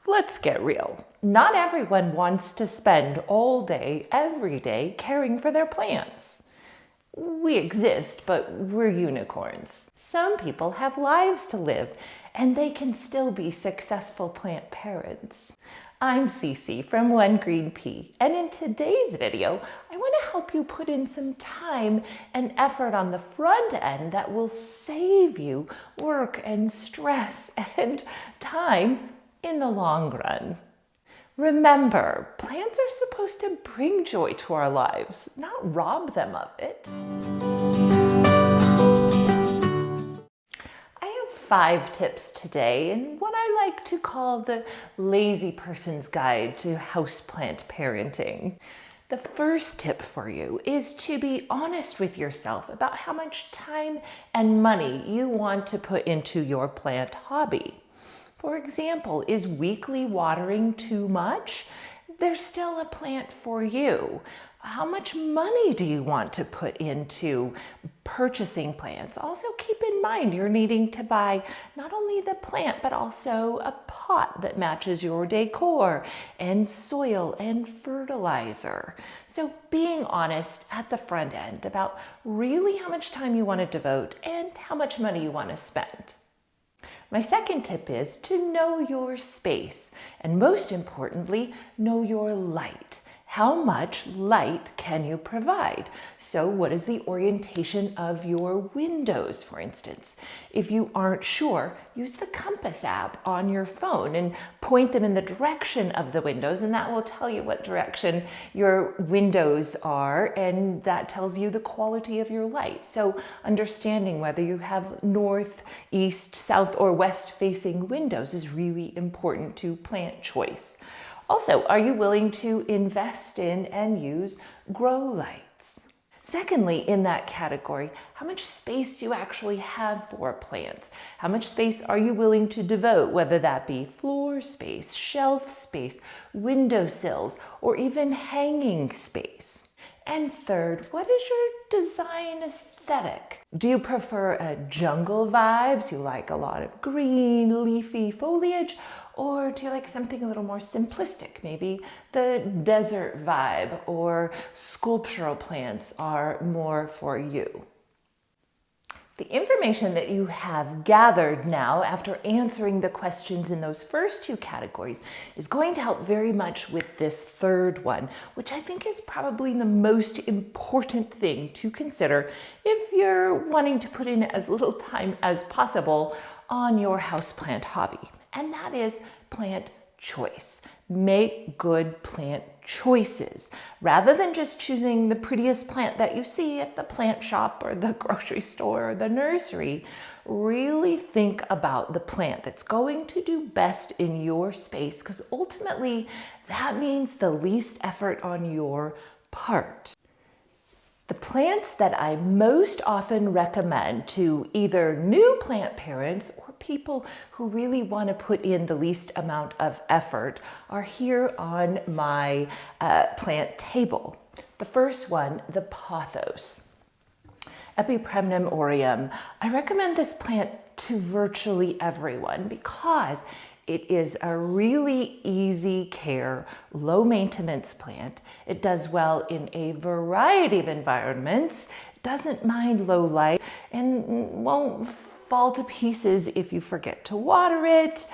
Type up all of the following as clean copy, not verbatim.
Let's get real. Not everyone wants to spend all day, every day, caring for their plants. We exist, but we're unicorns. Some people have lives to live, and they can still be successful plant parents. I'm Cece from One Green Pea, and in today's video, I want to help you put in some time and effort on the front end that will save you work and stress and time in the long run. Remember, plants are supposed to bring joy to our lives, not rob them of it. I have 5 tips today in what I like to call the lazy person's guide to houseplant parenting. The first tip for you is to be honest with yourself about how much time and money you want to put into your plant hobby. For example, is weekly watering too much? There's still a plant for you. How much money do you want to put into purchasing plants? Also keep in mind you're needing to buy not only the plant, but also a pot that matches your decor and soil and fertilizer. So being honest at the front end about really how much time you want to devote and how much money you want to spend. My second tip is to know your space, and most importantly, know your light. How much light can you provide? So what is the orientation of your windows, for instance? If you aren't sure, use the compass app on your phone and point them in the direction of the windows, and that will tell you what direction your windows are, and that tells you the quality of your light. So understanding whether you have north, east, south, or west facing windows is really important to plant choice. Also, are you willing to invest in and use grow lights? Secondly, in that category, how much space do you actually have for plants? How much space are you willing to devote, whether that be floor space, shelf space, windowsills, or even hanging space? And third, what is your design aesthetic? Do you prefer a jungle vibes? You like a lot of green, leafy foliage? Or do you like something a little more simplistic? Maybe the desert vibe or sculptural plants are more for you. The information that you have gathered now after answering the questions in those first 2 categories is going to help very much with this third one, which I think is probably the most important thing to consider if you're wanting to put in as little time as possible on your houseplant hobby. And that is plant choice. Make good plant choices. Rather than just choosing the prettiest plant that you see at the plant shop or the grocery store or the nursery, really think about the plant that's going to do best in your space, because ultimately that means the least effort on your part. The plants that I most often recommend to either new plant parents or people who really want to put in the least amount of effort are here on my plant table. The first one, the pothos. Epipremnum aureum. I recommend this plant to virtually everyone because it is a really easy care, low maintenance plant. It does well in a variety of environments, doesn't mind low light, and won't fall to pieces if you forget to water it.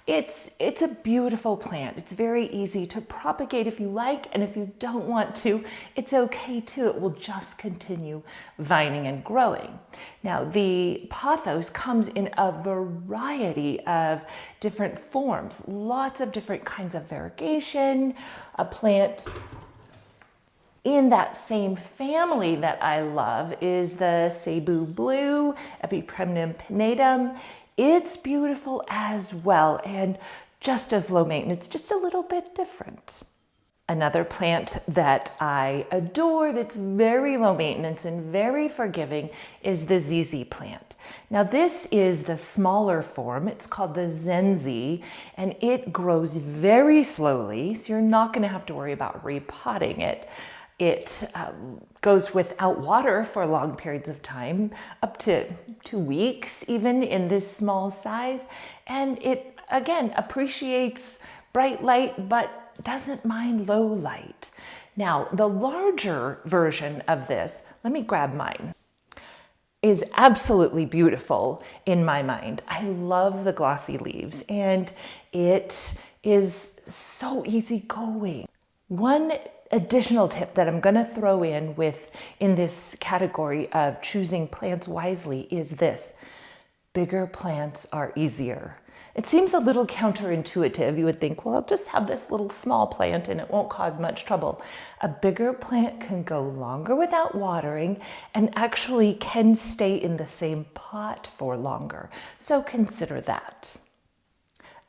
It's a beautiful plant. It's very easy to propagate if you like, and if you don't want to, it's okay too. It will just continue vining and growing. Now, the pothos comes in a variety of different forms, lots of different kinds of variegation. A plant in that same family that I love is the Cebu Blue, Epipremnum pinnatum. It's beautiful as well and just as low maintenance, just a little bit different. Another plant that I adore that's very low maintenance and very forgiving is the ZZ plant. Now this is the smaller form. It's called the Zenzi, and it grows very slowly, so you're not going to have to worry about repotting it. It goes without water for long periods of time, up to 2 weeks even in this small size. And it, again, appreciates bright light, but doesn't mind low light. Now, the larger version of this, let me grab mine, is absolutely beautiful in my mind. I love the glossy leaves, and it is so easygoing. One additional tip that I'm going to throw in this category of choosing plants wisely is this: bigger plants are easier. It seems a little counterintuitive. You would think, well, I'll just have this little small plant and it won't cause much trouble. A bigger plant can go longer without watering and actually can stay in the same pot for longer. So consider that.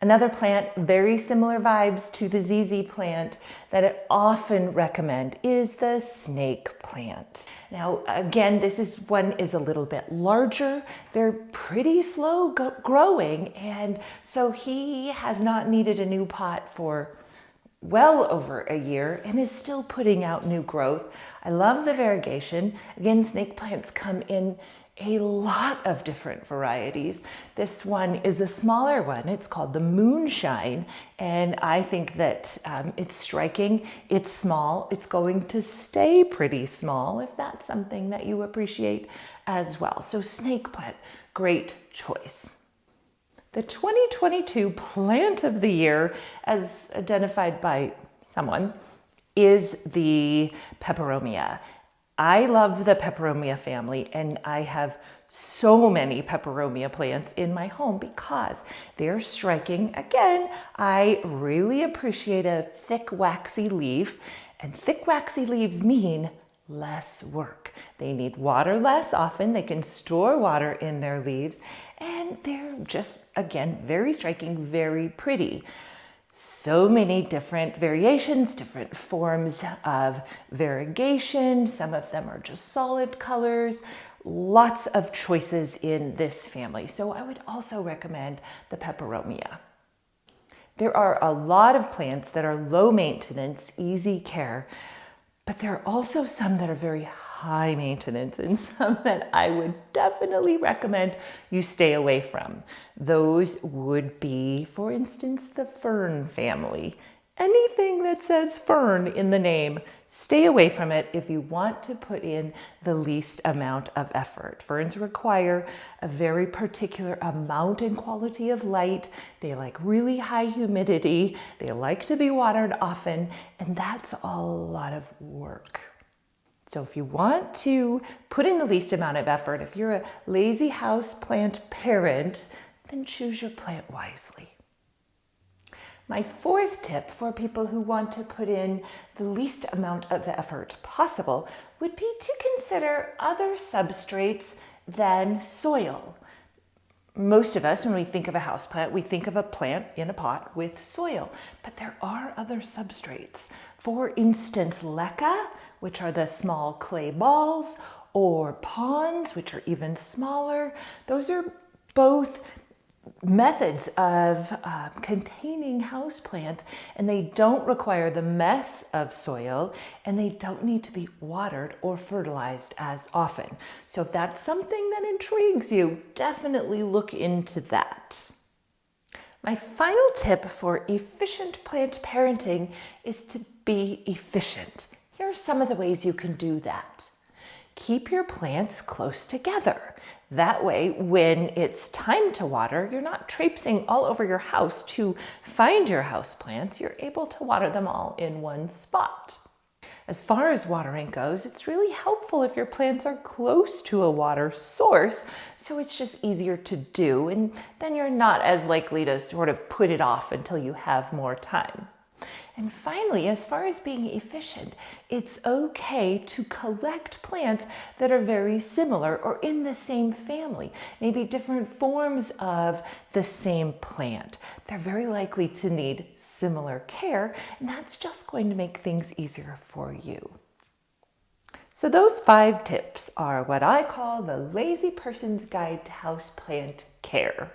Another plant, very similar vibes to the ZZ plant that I often recommend is the snake plant. Now, again, this one is a little bit larger. They're pretty slow growing, and so he has not needed a new pot for well over a year and is still putting out new growth. I love the variegation. Again, snake plants come in a lot of different varieties. This one is a smaller one. It's called the Moonshine, and I think that it's striking. It's small. It's going to stay pretty small if that's something that you appreciate as well. So snake plant, great choice. The 2022 plant of the year, as identified by someone, is the peperomia. I love the peperomia family, and I have so many peperomia plants in my home because they're striking. Again, I really appreciate a thick, waxy leaf, and thick, waxy leaves mean less work. They need water less often. They can store water in their leaves, and they're just, again, very striking, very pretty. So many different variations, different forms of variegation. Some of them are just solid colors. Lots of choices in this family. So I would also recommend the peperomia. There are a lot of plants that are low maintenance, easy care, but there are also some that are very high maintenance and some that I would definitely recommend you stay away from. Those would be, for instance, the fern family. Anything that says fern in the name, stay away from it if you want to put in the least amount of effort. Ferns require a very particular amount and quality of light. They like really high humidity. They like to be watered often, and that's a lot of work. So if you want to put in the least amount of effort, if you're a lazy house plant parent, then choose your plant wisely. My fourth tip for people who want to put in the least amount of effort possible would be to consider other substrates than soil. Most of us, when we think of a houseplant, we think of a plant in a pot with soil, but there are other substrates. For instance, leca, which are the small clay balls, or ponds, which are even smaller. Those are both methods of containing houseplants, and they don't require the mess of soil, and they don't need to be watered or fertilized as often. So if that's something that intrigues you, definitely look into that. My final tip for efficient plant parenting is to be efficient. Here are some of the ways you can do that. Keep your plants close together. That way, when it's time to water, you're not traipsing all over your house to find your house plants. You're able to water them all in one spot. As far as watering goes, it's really helpful if your plants are close to a water source, so it's just easier to do, and then you're not as likely to sort of put it off until you have more time. And finally, as far as being efficient, it's okay to collect plants that are very similar or in the same family, maybe different forms of the same plant. They're very likely to need similar care, and that's just going to make things easier for you. So those 5 tips are what I call the lazy person's guide to houseplant care.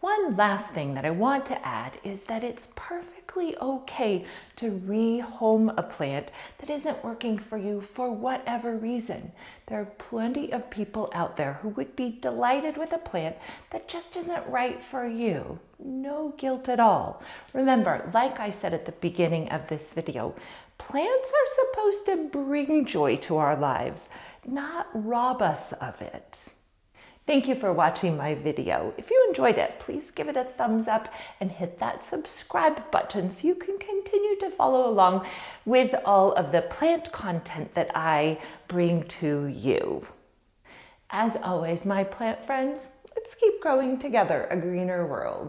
One last thing that I want to add is that it's perfectly perfectly okay to rehome a plant that isn't working for you for whatever reason. There are plenty of people out there who would be delighted with a plant that just isn't right for you. No guilt at all. Remember, like I said at the beginning of this video, plants are supposed to bring joy to our lives, not rob us of it. Thank you for watching my video. If you enjoyed it, please give it a thumbs up and hit that subscribe button so you can continue to follow along with all of the plant content that I bring to you. As always, my plant friends, let's keep growing together a greener world.